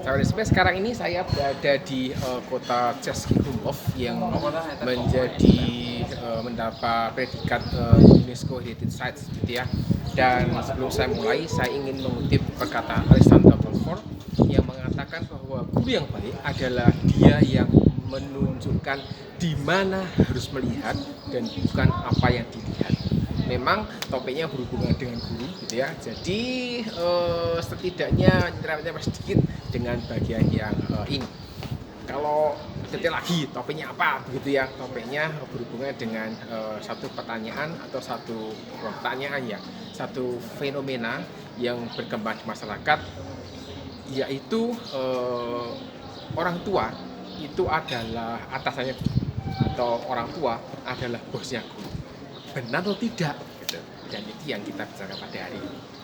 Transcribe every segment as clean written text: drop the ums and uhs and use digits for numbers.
Sahabat SP, sekarang ini saya berada di kota Český Krumlov yang menjadi mendapat predikat UNESCO Heritage Sites gitu ya. Dan sebelum saya mulai, saya ingin mengutip perkataan Alexander Balfour yang mengatakan bahwa guru yang baik adalah dia yang menunjukkan di mana harus melihat dan bukan apa yang dilihat. Memang topiknya berhubungan dengan guru gitu ya. Jadi setidaknya nyerempet sedikit dengan bagian yang ini. Kalau detail lagi topiknya apa begitu ya. Topiknya berhubungan dengan satu pertanyaan atau satu pertanyaan ya, satu fenomena yang berkembang di masyarakat, yaitu orang tua itu adalah atasannya guru atau orang tua adalah bosnya guru. Benar atau tidak gitu. Dan itu yang kita bicara pada hari ini.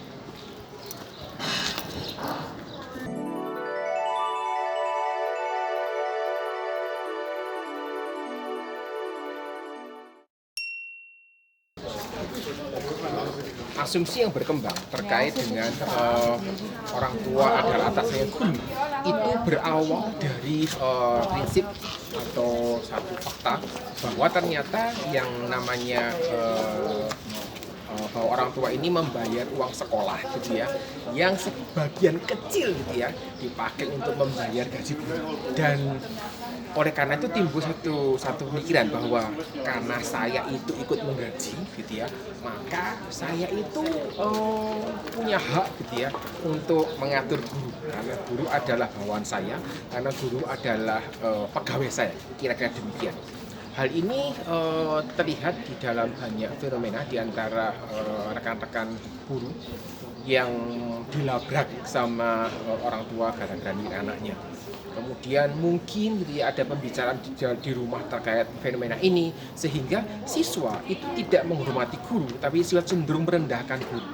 Asumsi yang berkembang terkait dengan orang tua adalah atasnya guru itu berawal dari prinsip atau satu fakta bahwa ternyata yang namanya bahwa orang tua ini membayar uang sekolah gitu ya, yang sebagian kecil gitu ya dipakai untuk membayar gaji guru. Dan oleh karena itu timbul satu pemikiran bahwa karena saya itu ikut menggaji gitu ya, maka saya itu punya hak gitu ya untuk mengatur guru, karena guru adalah bawahan saya, karena guru adalah pegawai saya, kira-kira demikian. Hal ini terlihat di dalam banyak fenomena di antara rekan-rekan guru yang dilabrak sama orang tua gara-gara nilai anaknya. Kemudian mungkin gitu ya, ada pembicaraan di rumah terkait fenomena ini, sehingga siswa itu tidak menghormati guru, tapi siswa cenderung merendahkan guru.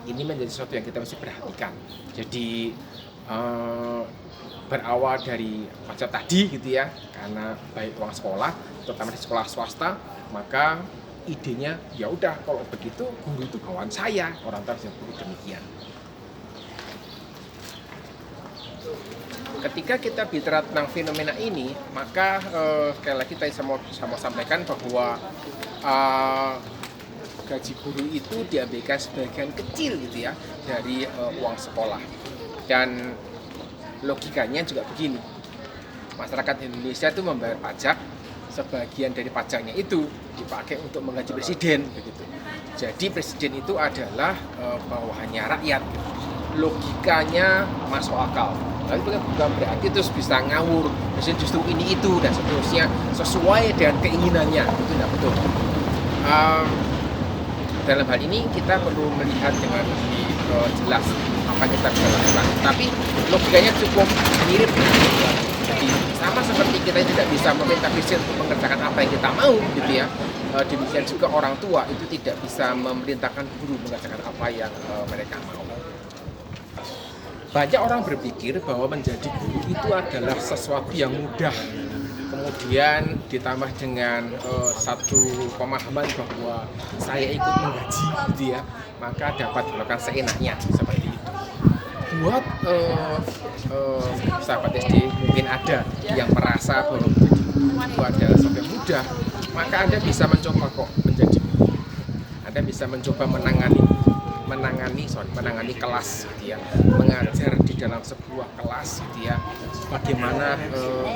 Ini menjadi sesuatu yang kita mesti perhatikan. Jadi berawal dari konsep tadi gitu ya, karena baik uang sekolah, terutama di sekolah swasta, maka idenya ya udah kalau begitu guru itu bawahan saya, orang tua bisa demikian. Ketika kita bicara tentang fenomena ini, maka sekali lagi tadi saya mau sampaikan bahwa gaji guru itu diambilkan sebagian kecil gitu ya dari uang sekolah. Dan logikanya juga begini, masyarakat Indonesia itu membayar pajak, sebagian dari pajaknya itu dipakai untuk menggaji presiden begitu. Jadi presiden itu adalah bawahannya rakyat. Logikanya masuk akal. Tapi bukan berarti terus bisa ngawur, presiden justru ini itu dan seterusnya sesuai dengan keinginannya, itu tidak betul. Dalam hal ini kita perlu melihat dengan lebih jelas apa kita bisa lakukan. Tapi logikanya cukup mirip. Jadi sama seperti kita tidak bisa meminta presiden untuk mengerjakan apa yang kita mau, gitu ya. Demikian juga orang tua itu tidak bisa memerintahkan guru mengerjakan apa yang mereka mau. Banyak orang berpikir bahwa menjadi guru itu adalah sesuatu yang mudah. Kemudian ditambah dengan satu pemahaman bahwa saya ikut menggaji gitu ya, maka dapat dilakukan seenaknya seperti itu. Buat sahabat SD mungkin ada yang merasa bahwa menjadi guru itu adalah sesuatu yang mudah, maka Anda bisa mencoba kok menjadi guru. Anda bisa mencoba menangani kelas gitu ya, mengajar di dalam sebuah kelas gitu ya, bagaimana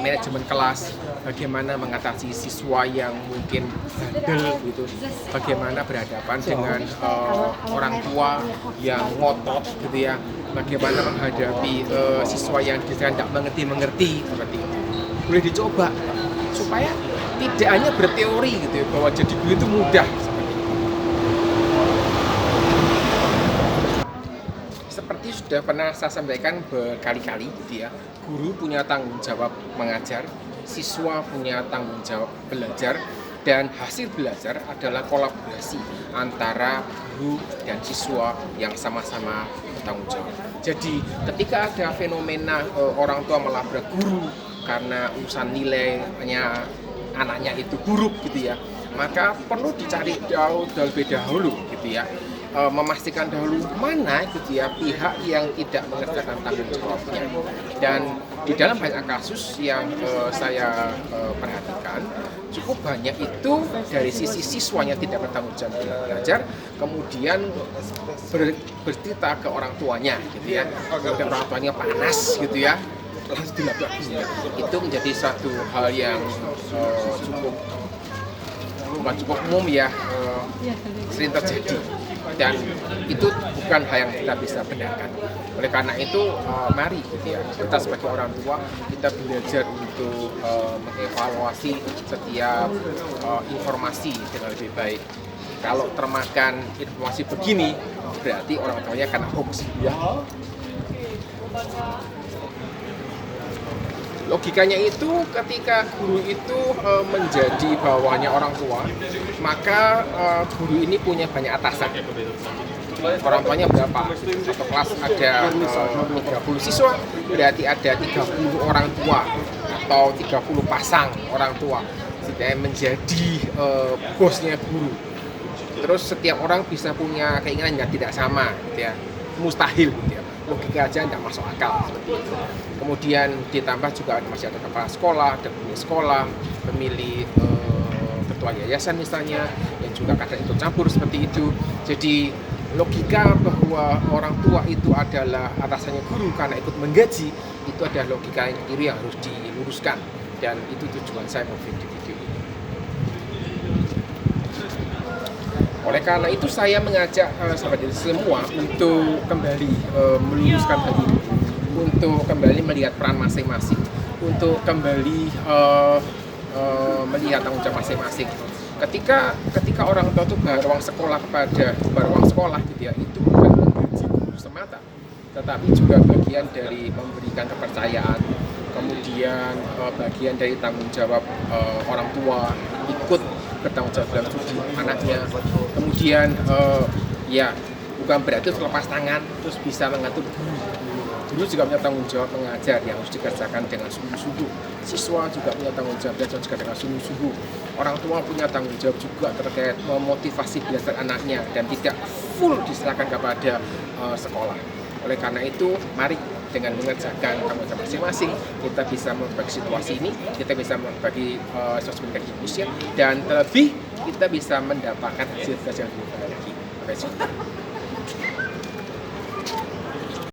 manajemen kelas, bagaimana mengatasi siswa yang mungkin bandel gitu, bagaimana berhadapan dengan orang tua yang ngotot gitu ya, bagaimana menghadapi siswa yang tidak mengerti seperti itu. Boleh dicoba supaya tidak hanya berteori gitu ya, bahwa jadi guru itu mudah. Seperti sudah pernah saya sampaikan berkali-kali gitu ya, guru punya tanggung jawab mengajar, siswa punya tanggung jawab belajar, dan hasil belajar adalah kolaborasi antara guru dan siswa yang sama-sama bertanggung jawab. Jadi ketika ada fenomena orang tua melabrak guru karena urusan nilainya anaknya itu buruk gitu ya, maka perlu dicari jauh lebih dahulu gitu ya, memastikan dahulu mana gitu ya pihak yang tidak mengerjakan tanggung jawabnya. Dan di dalam banyak kasus yang saya perhatikan, cukup banyak itu dari sisi siswanya tidak bertanggung jawab dalam belajar, kemudian bercerita ke orang tuanya gitu ya, kemudian orang tuanya panas gitu ya, langsung dilabrak. Itu menjadi satu hal yang cukup umum ya, sering terjadi, dan itu bukan hal yang kita bisa benarkan. Oleh karena itu mari gitu ya, kita sebagai orang tua kita belajar untuk mengevaluasi setiap informasi dengan lebih baik. Kalau termakan informasi begini, berarti orang tuanya kena hoax ya. Logikanya itu ketika guru itu menjadi bawahannya orang tua, maka guru ini punya banyak atasan. Orang tuanya berapa? Satu kelas ada 30 siswa, berarti ada 30 orang tua atau 30 pasang orang tua yang menjadi bosnya guru. Terus setiap orang bisa punya keinginan yang tidak sama gitu ya. Mustahil gitu ya. Logika aja tidak masuk akal seperti itu. Kemudian ditambah juga masih ada kepala sekolah, ada pemilik sekolah, pemilih ketua yayasan misalnya, yang juga kadang ikut campur seperti itu. Jadi logika bahwa orang tua itu adalah atasannya guru karena ikut menggaji, itu adalah logika yang kiri yang harus diluruskan, dan itu tujuan saya membuat video ini. Oleh karena itu saya mengajak sahabat semua untuk kembali meluruskan hal ini, untuk kembali melihat peran masing-masing, untuk kembali melihat tanggung jawab masing-masing. Ketika orang tua itu bayar uang sekolah gitu ya, itu bukan menggaji guru semata, tetapi juga bagian dari memberikan kepercayaan, kemudian bagian dari tanggung jawab orang tua ikut bertanggung jawab dalam studi anaknya. Kemudian ya bukan berarti terlepas tangan terus bisa mengatur guru. Guru juga punya tanggung jawab mengajar yang harus dikerjakan dengan sungguh-sungguh. Siswa juga punya tanggung jawab belajar juga dengan sungguh-sungguh. Orang tua punya tanggung jawab juga terkait memotivasi belajar anaknya dan tidak full diserahkan kepada sekolah. Oleh karena itu, mari dengan mengerjakan tanggung jawab masing-masing, kita bisa memperbaiki situasi ini, kita bisa memperbaiki sosial media Indonesia, dan terlebih kita bisa mendapatkan hasil yang lebih baik lagi.